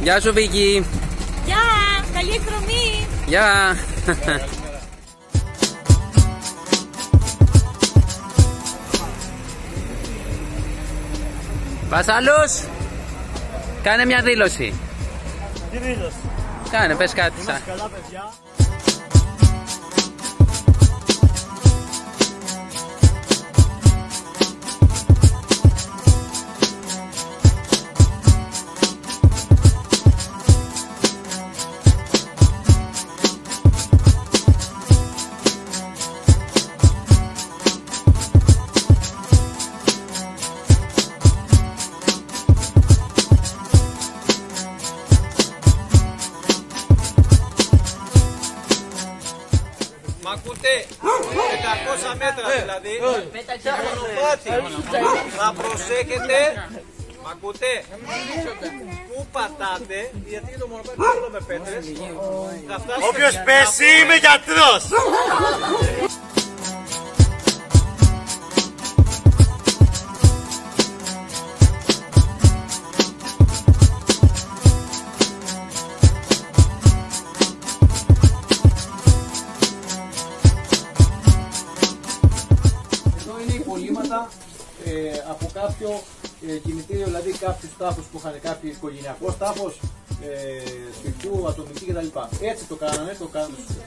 Γεια σου Βίκη. Γεια, καλή εκδρομή. Γεια. Βασάλους, κάνε μια δήλωση. Τι δήλωση? Κάνε, πες κάτι. Είμαστε καλά παιδιά. Μ' ακούτε? 500 μέτρα δηλαδή. Μονοπάτι. Θα προσέχετε. Μ' ακούτε? Πού πατάτε? Γιατί το μονοπάτι είναι όλο με πέτρες. Όποιος πέσει είμαι γιατρός. Από κάποιο κινητήριο, δηλαδή κάποιους τάφους που είχαν κάποιο οικογενειακό τάφος, σπιτιού, ατομική κτλ. Έτσι το κάνανε,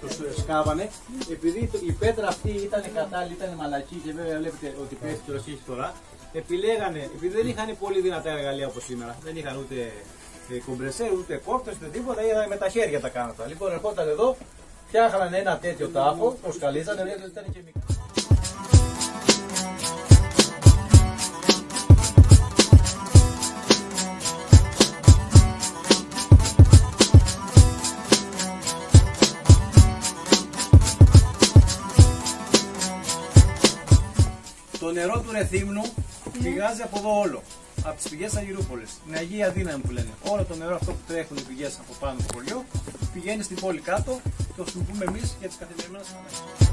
το σκάβανε. Επειδή η πέτρα αυτή ήταν κατάλληλη, ήταν μαλακή και βέβαια βλέπετε ότι πέφτει και έχει τώρα, επιλέγανε, επειδή δεν είχαν πολύ δυνατά εργαλεία όπως σήμερα, δεν είχαν ούτε κομπρεσέρ, ούτε κόφτες, ούτε τίποτα, είδα με τα χέρια τα κάνατε. Λοιπόν, ερχόταν εδώ, φτιάχνανε ένα τέτοιο τάφο, το σκαλίζανε, γιατί ήταν και μικρό. Το νερό του Ρεθύμνου πηγάζει από εδώ όλο, από τις πηγές Αγυρούπολης, την Αγία Δύναμη που λένε. Όλο το νερό αυτό που τρέχουν οι πηγές από πάνω στο χωριό πηγαίνει στην πόλη κάτω και το χρησιμοποιούμε εμείς για τις καθημερινές ανάγκες.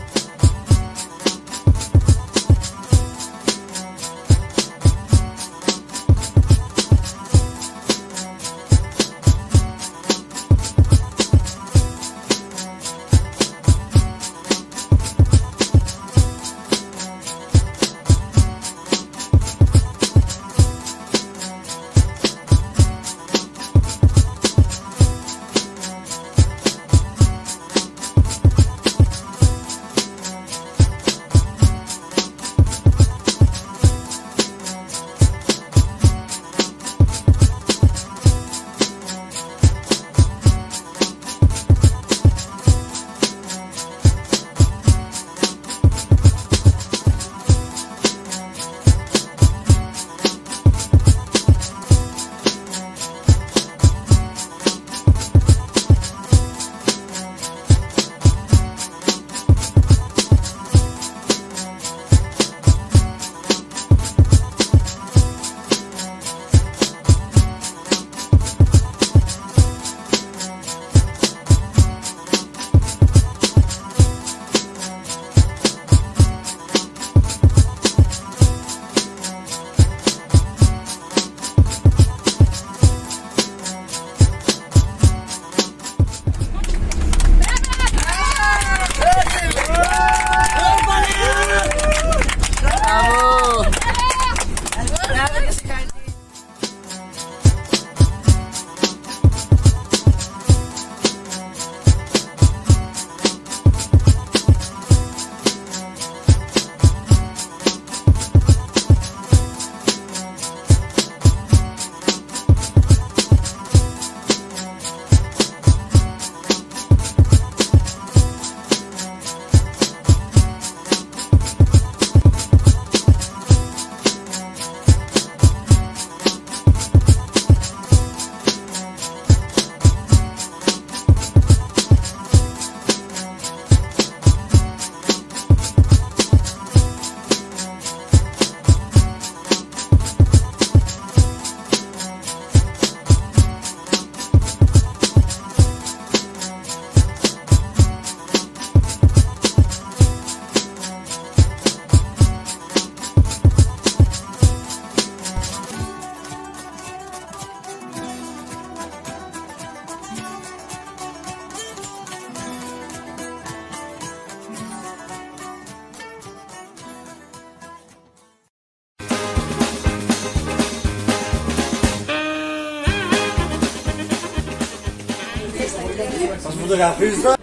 Σας φωτογραφίζετε.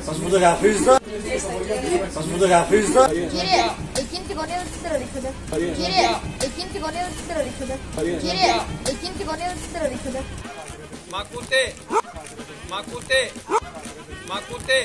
Σας φωτογραφίζετε. Σας φωτογραφίζετε. Κύριε, εκείνη τη γωνία δεν της τερορίξετε. Κύριε, εκείνη τη γωνία δεν της τερορίξετε. Κύριε, εκείνη τη γωνία δεν της τερορίξετε. Μ' ακούτε! Μ' ακούτε! Μ' ακούτε!